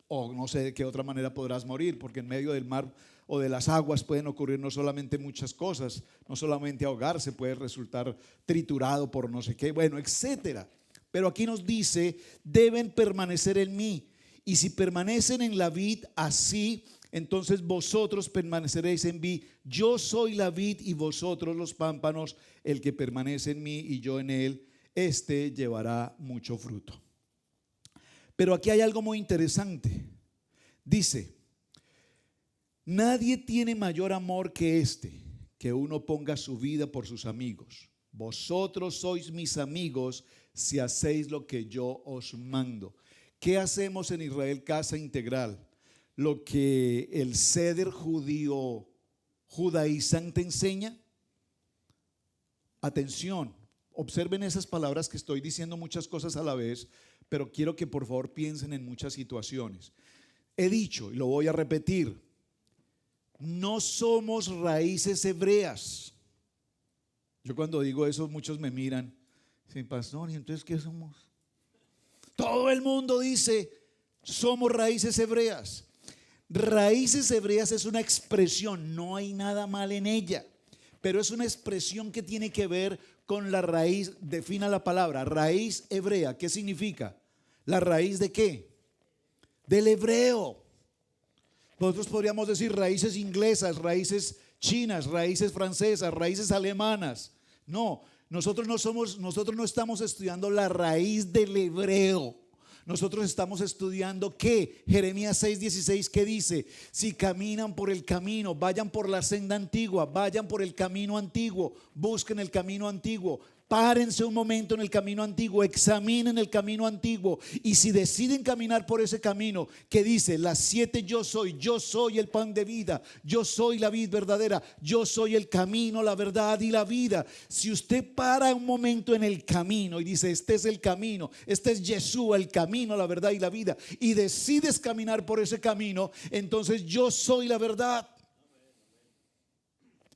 O no sé de qué otra manera podrás morir, porque en medio del mar o de las aguas pueden ocurrir no solamente muchas cosas, no solamente ahogarse, puede resultar triturado por no sé qué, bueno, etcétera. Pero aquí nos dice, deben permanecer en mí, y si permanecen en la vid, así entonces vosotros permaneceréis en mí. Yo soy la vid y vosotros los pámpanos. El que permanece en mí y yo en él, este llevará mucho fruto. Pero aquí hay algo muy interesante. Dice: nadie tiene mayor amor que este, que uno ponga su vida por sus amigos. Vosotros sois mis amigos si hacéis lo que yo os mando. ¿Qué hacemos en Israel Casa Integral? Lo que el ceder judío judaizante enseña. Atención, observen esas palabras que estoy diciendo muchas cosas a la vez, pero quiero que por favor piensen en muchas situaciones. He dicho y lo voy a repetir: no somos raíces hebreas. Yo cuando digo eso muchos me miran, dicen: pastor, ¿y entonces qué somos? Todo el mundo dice: somos raíces hebreas. Raíces hebreas es una expresión, no hay nada mal en ella, pero es una expresión que tiene que ver con la raíz. Defina la palabra raíz hebrea. ¿Qué significa? ¿La raíz de qué? Del hebreo. Nosotros podríamos decir raíces inglesas, raíces chinas, raíces francesas, raíces alemanas. No, nosotros no estamos estudiando la raíz del hebreo. Nosotros estamos estudiando ¿qué? Jeremías 6:16, ¿qué dice? Si caminan por el camino, vayan por la senda antigua, vayan por el camino antiguo, busquen el camino antiguo. Párense un momento en el camino antiguo, examinen el camino antiguo, y si deciden caminar por ese camino que dice las 7 yo soy el pan de vida, yo soy la vid verdadera, yo soy el camino, la verdad y la vida. Si usted para un momento en el camino y dice este es el camino, este es Yeshua, el camino, la verdad y la vida, y decides caminar por ese camino, entonces yo soy la verdad.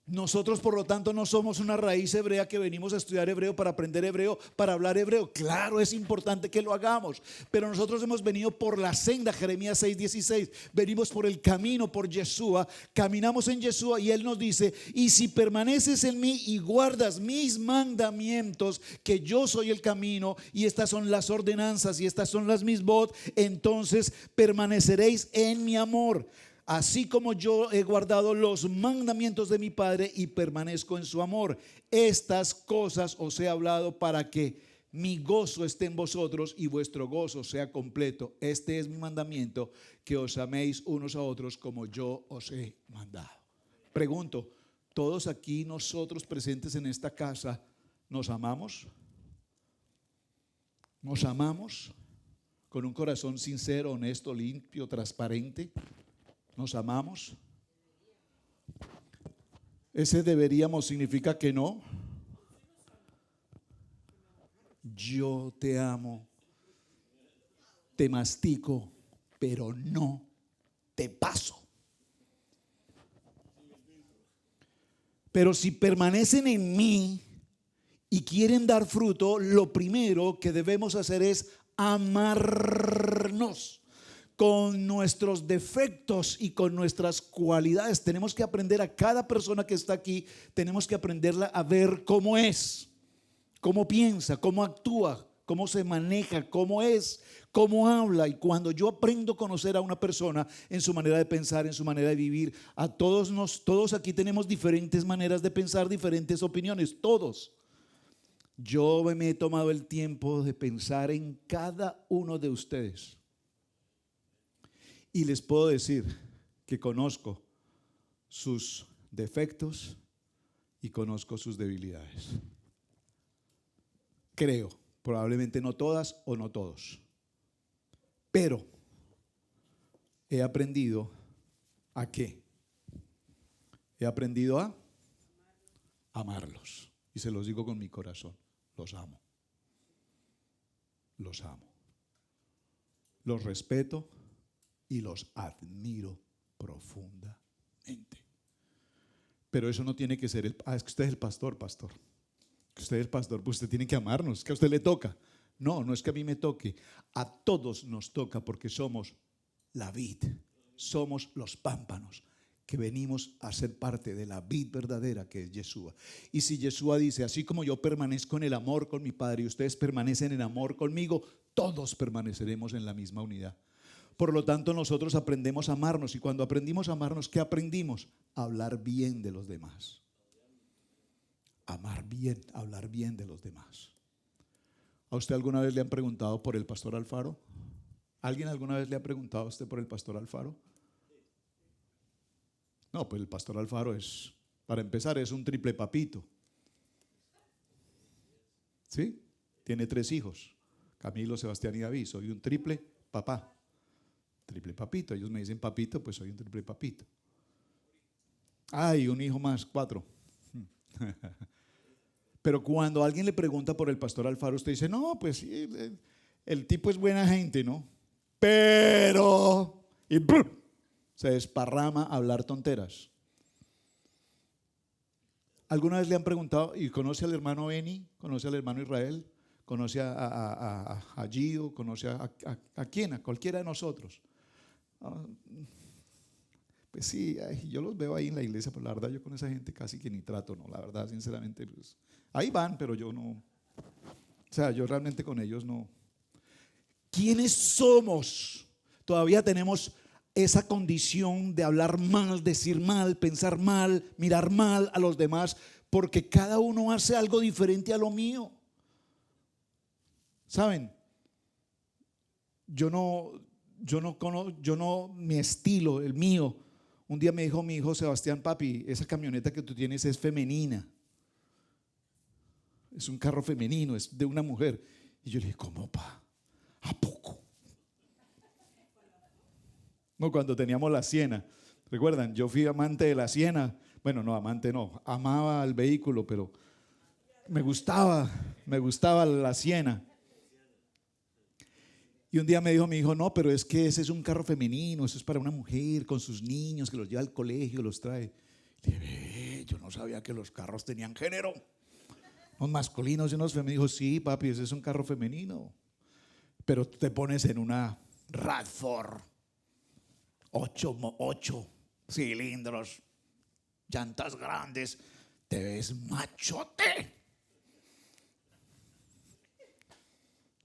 Nosotros, por lo tanto, no somos una raíz hebrea que venimos a estudiar hebreo para aprender hebreo, para hablar hebreo. Claro, es importante que lo hagamos, pero nosotros hemos venido por la senda, Jeremías 6:16. Venimos por el camino, por Yeshua, caminamos en Yeshua, y Él nos dice: y si permaneces en mí y guardas mis mandamientos, que yo soy el camino, y estas son las ordenanzas, y estas son las misbot, entonces permaneceréis en mi amor, así como yo he guardado los mandamientos de mi Padre y permanezco en su amor. Estas cosas os he hablado para que mi gozo esté en vosotros y vuestro gozo sea completo. Este es mi mandamiento, que os améis unos a otros como yo os he mandado. Pregunto, ¿todos aquí nosotros presentes en esta casa nos amamos? ¿Nos amamos con un corazón sincero, honesto, limpio, transparente? ¿Nos amamos? Ese deberíamos significa que no. Yo te amo, te mastico, pero no te paso. Pero si permanecen en mí y quieren dar fruto, lo primero que debemos hacer es amarnos. Con nuestros defectos y con nuestras cualidades. Tenemos que aprender, a cada persona que está aquí, tenemos que aprenderla a ver cómo es, cómo piensa, cómo actúa, cómo se maneja, cómo es, cómo habla. Y cuando yo aprendo a conocer a una persona en su manera de pensar, en su manera de vivir, todos aquí tenemos diferentes maneras de pensar, diferentes opiniones, todos. Yo me he tomado el tiempo de pensar en cada uno de ustedes. Y les puedo decir que conozco sus defectos y conozco sus debilidades. Creo, probablemente no todas o no todos, pero he aprendido ¿a qué? He aprendido a amarlos. Y se los digo con mi corazón, los amo. Los amo. Los respeto y los admiro profundamente. Pero eso no tiene que ser es que usted es el pastor. Que usted es el pastor, pues usted tiene que amarnos, que a usted le toca. No, no es que a mí me toque. A todos nos toca, porque somos la vid, somos los pámpanos que venimos a ser parte de la vid verdadera, que es Yeshua. Y si Yeshua dice: así como yo permanezco en el amor con mi Padre y ustedes permanecen en amor conmigo, todos permaneceremos en la misma unidad. Por lo tanto, nosotros aprendemos a amarnos, y cuando aprendimos a amarnos, ¿qué aprendimos? A hablar bien de los demás. Amar bien, hablar bien de los demás. ¿A usted alguna vez le han preguntado por el pastor Alfaro? ¿Alguien alguna vez le ha preguntado a usted por el pastor Alfaro? No, pues el pastor Alfaro es, para empezar, es un triple papito. ¿Sí? Tiene 3 hijos, Camilo, Sebastián y David. Soy un triple papá. Triple papito. Ellos me dicen papito, pues soy un triple papito. Ay, un hijo más, 4. Pero cuando alguien le pregunta por el pastor Alfaro, usted dice: no, pues sí, el tipo es buena gente, ¿no? Pero, y se desparrama a hablar tonteras. ¿Alguna vez le han preguntado, y conoce al hermano Beni, conoce al hermano Israel, conoce a Gio, conoce a quién? A cualquiera de nosotros? Pues sí, yo los veo ahí en la iglesia, pero la verdad yo con esa gente casi que ni trato, no, la verdad, sinceramente, pues, ahí van, pero yo no, o sea, yo realmente con ellos no. ¿Quiénes somos? Todavía tenemos esa condición de hablar mal, decir mal, pensar mal, mirar mal a los demás, porque cada uno hace algo diferente a lo mío. ¿Saben? Mi estilo, el mío. Un día me dijo mi hijo Sebastián: papi, esa camioneta que tú tienes es femenina. es un carro femenino, es de una mujer. Y yo le dije, ¿cómo, pa? ¿A poco? No, cuando teníamos la Siena, recuerdan, yo fui amante de la Siena. Bueno, no, amante no, amaba el vehículo, pero me gustaba la Siena. Y un día me dijo mi hijo, no, pero es que ese es un carro femenino, eso es para una mujer con sus niños que los lleva al colegio, los trae. Y dije, yo no sabía que los carros tenían género, unos masculinos y unos femeninos. Dijo, sí, papi, ese es un carro femenino, pero tú te pones en una Radford, 8 cilindros, llantas grandes, te ves machote.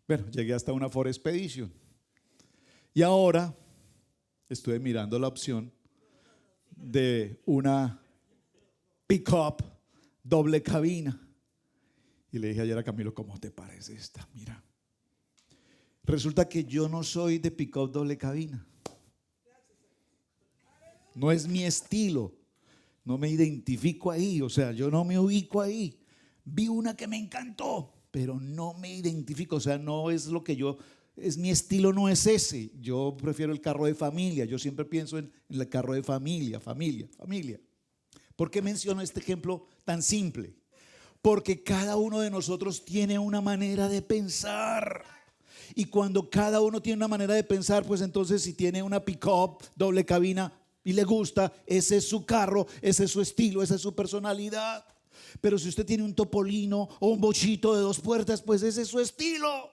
Bueno, llegué hasta una Ford Expedition. Y ahora estuve mirando la opción de una pick-up doble cabina. Y le dije ayer a Camilo, ¿cómo te parece esta? Mira. Resulta que yo no soy de pick-up doble cabina. No es mi estilo. No me identifico ahí. O sea, yo no me ubico ahí. Vi una que me encantó, pero no me identifico. O sea, no es lo que yo, es mi estilo, no es ese. Yo prefiero el carro de familia. Yo siempre pienso en el carro de familia. ¿Por qué menciono este ejemplo tan simple? Porque cada uno de nosotros tiene una manera de pensar. Y cuando cada uno tiene una manera de pensar, pues entonces si tiene una pick-up doble cabina y le gusta, ese es su carro, ese es su estilo, esa es su personalidad. Pero si usted tiene un topolino o un bochito de 2 puertas, pues ese es su estilo.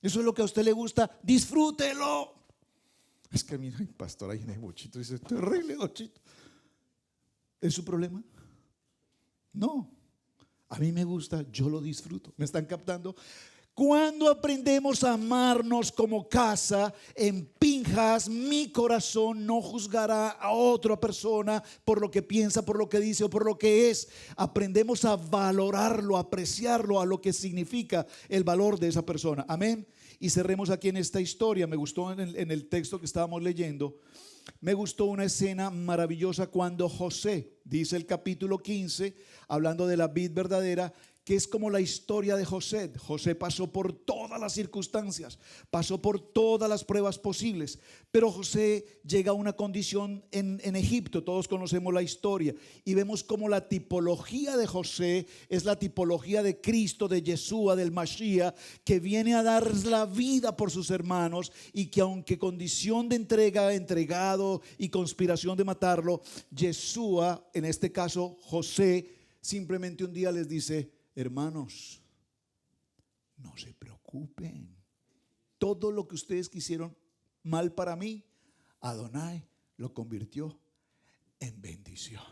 Eso es lo que a usted le gusta, disfrútelo. Es que mira, pastor, ahí en el bochito dice, terrible bochito. ¿Es su problema? No, a mí me gusta, yo lo disfruto. ¿Me están captando? Cuando aprendemos a amarnos como casa, en Pinjas, mi corazón no juzgará a otra persona por lo que piensa, por lo que dice o por lo que es. Aprendemos a valorarlo, a apreciarlo, a lo que significa el valor de esa persona. Amén. Y cerremos aquí en esta historia. Me gustó en el texto que estábamos leyendo. Me gustó una escena maravillosa cuando José, dice el capítulo 15, hablando de la vid verdadera, que es como la historia de José. José pasó por todas las circunstancias, pasó por todas las pruebas posibles, pero José llega a una condición en Egipto. Todos conocemos la historia y vemos como la tipología de José es la tipología de Cristo, de Yeshua, del Mashiach, que viene a dar la vida por sus hermanos, y que aunque condición de entrega, entregado y conspiración de matarlo, Yeshua, en este caso José, simplemente un día les dice: hermanos, no se preocupen. Todo lo que ustedes quisieron mal para mí, Adonai lo convirtió en bendición.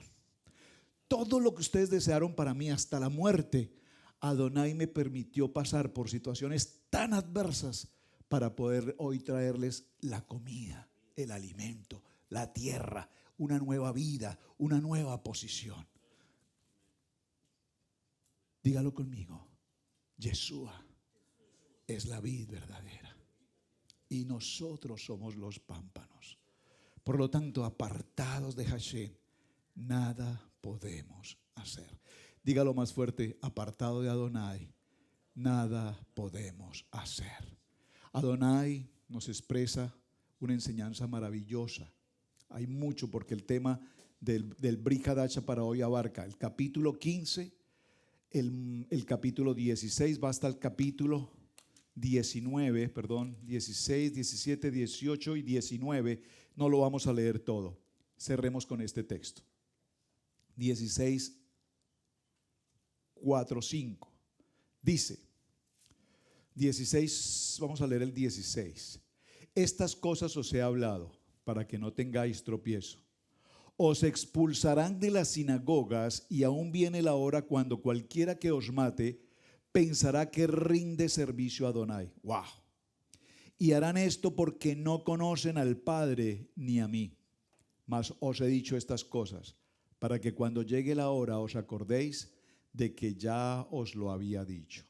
Todo lo que ustedes desearon para mí, hasta la muerte, Adonai me permitió pasar por situaciones tan adversas para poder hoy traerles la comida, el alimento, la tierra, una nueva vida, una nueva posición. Dígalo conmigo: Yeshua es la vid verdadera y nosotros somos los pámpanos. Por lo tanto, apartados de Hashem, nada podemos hacer. Dígalo más fuerte: apartado de Adonai, nada podemos hacer. Adonai nos expresa una enseñanza maravillosa. Hay mucho, porque el tema del Brit Hadasha para hoy abarca el capítulo 15, el capítulo 16, va hasta el capítulo 19, 16, 17, 18 y 19. No lo vamos a leer todo. Cerremos con este texto. 16, 4, 5. Dice, 16, vamos a leer el 16. Estas cosas os he hablado para que no tengáis tropiezo. Os expulsarán de las sinagogas, y aún viene la hora cuando cualquiera que os mate pensará que rinde servicio a Adonai. Wow. Y harán esto porque no conocen al Padre ni a mí. Mas os he dicho estas cosas para que cuando llegue la hora os acordéis de que ya os lo había dicho.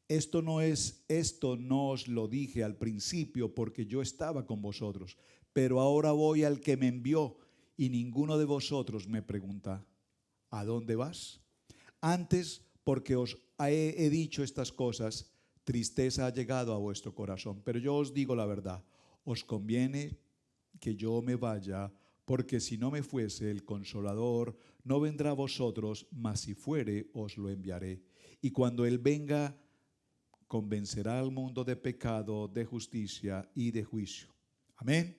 Esto no os lo dije al principio porque yo estaba con vosotros, pero ahora voy al que me envió. Y ninguno de vosotros me pregunta: ¿a dónde vas? Antes, porque os he dicho estas cosas, tristeza ha llegado a vuestro corazón. Pero yo os digo la verdad, os conviene que yo me vaya, porque si no me fuese, el Consolador no vendrá a vosotros, mas si fuere, os lo enviaré. Y cuando Él venga, convencerá al mundo de pecado, de justicia y de juicio. Amén.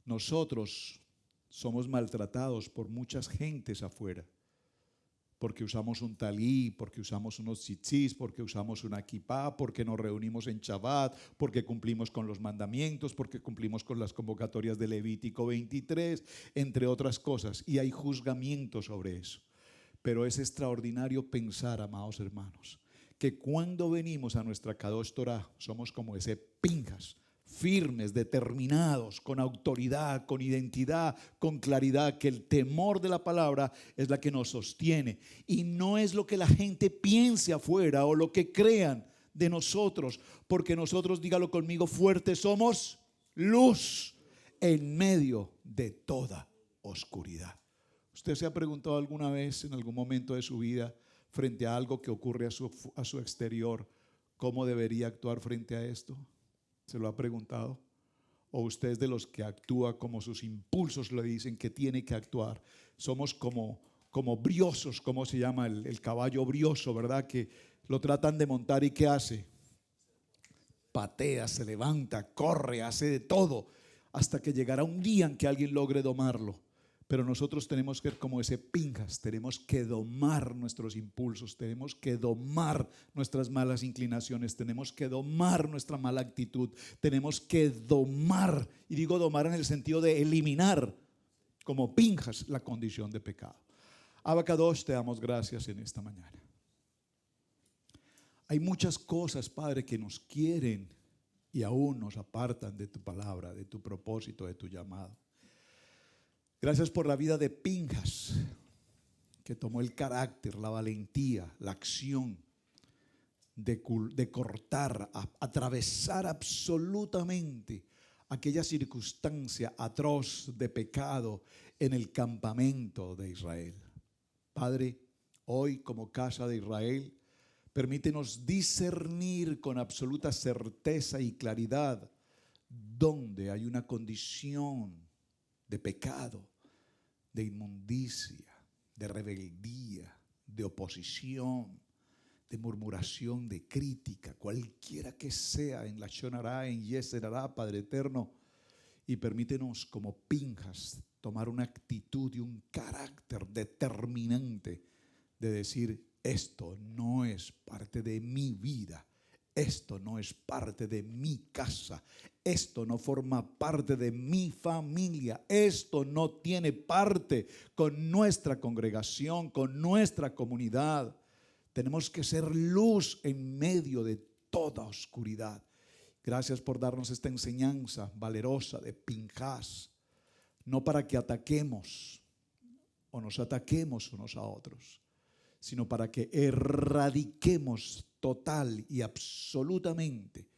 Nosotros somos maltratados por muchas gentes afuera, porque usamos un talí, porque usamos unos tzitzis, porque usamos una kipá, porque nos reunimos en Shabbat, porque cumplimos con los mandamientos, porque cumplimos con las convocatorias de Levítico 23, entre otras cosas, y hay juzgamiento sobre eso. Pero es extraordinario pensar, amados hermanos, que cuando venimos a nuestra Kadosh Torah, somos como ese Pinjas, firmes, determinados, con autoridad, con identidad, con claridad, que el temor de la palabra es la que nos sostiene y no es lo que la gente piense afuera o lo que crean de nosotros, porque nosotros, dígalo conmigo fuerte, somos luz en medio de toda oscuridad. ¿Usted se ha preguntado alguna vez en algún momento de su vida, frente a algo que ocurre a su exterior, cómo debería actuar frente a esto? ¿Se lo ha preguntado? ¿O usted es de los que actúa como sus impulsos le dicen que tiene que actuar? Somos como briosos, ¿cómo se llama? El caballo brioso, ¿verdad? Que lo tratan de montar y ¿qué hace? Patea, se levanta, corre, hace de todo, hasta que llegará un día en que alguien logre domarlo. Pero nosotros tenemos que ser como ese Pinjas, tenemos que domar nuestros impulsos, tenemos que domar nuestras malas inclinaciones, tenemos que domar nuestra mala actitud, tenemos que domar, y digo domar en el sentido de eliminar como Pinjas la condición de pecado. Abacadosh, te damos gracias en esta mañana. Hay muchas cosas, Padre, que nos quieren y aún nos apartan de tu palabra, de tu propósito, de tu llamado. Gracias por la vida de Pinjas, que tomó el carácter, la valentía, la acción de cortar, atravesar absolutamente aquella circunstancia atroz de pecado en el campamento de Israel. Padre, hoy como casa de Israel, permítenos discernir con absoluta certeza y claridad dónde hay una condición de pecado, de inmundicia, de rebeldía, de oposición, de murmuración, de crítica, cualquiera que sea, en Lashon Hará, en Yeser Hará, Padre eterno, y permítenos como Pinjas tomar una actitud y un carácter determinante de decir: esto no es parte de mi vida, esto no es parte de mi casa, esto no forma parte de mi familia, esto no tiene parte con nuestra congregación, con nuestra comunidad. Tenemos que ser luz en medio de toda oscuridad. Gracias por darnos esta enseñanza valerosa de Pinjas, no para que ataquemos o nos ataquemos unos a otros, sino para que erradiquemos total y absolutamente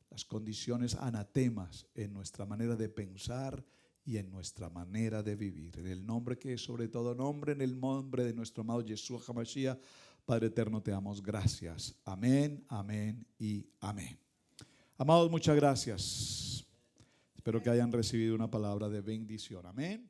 las condiciones anatemas en nuestra manera de pensar y en nuestra manera de vivir. En el nombre que es sobre todo nombre, en el nombre de nuestro amado Yeshua HaMashiach, Padre eterno, te damos gracias. Amén, amén y amén. Amados, muchas gracias. Espero que hayan recibido una palabra de bendición. Amén.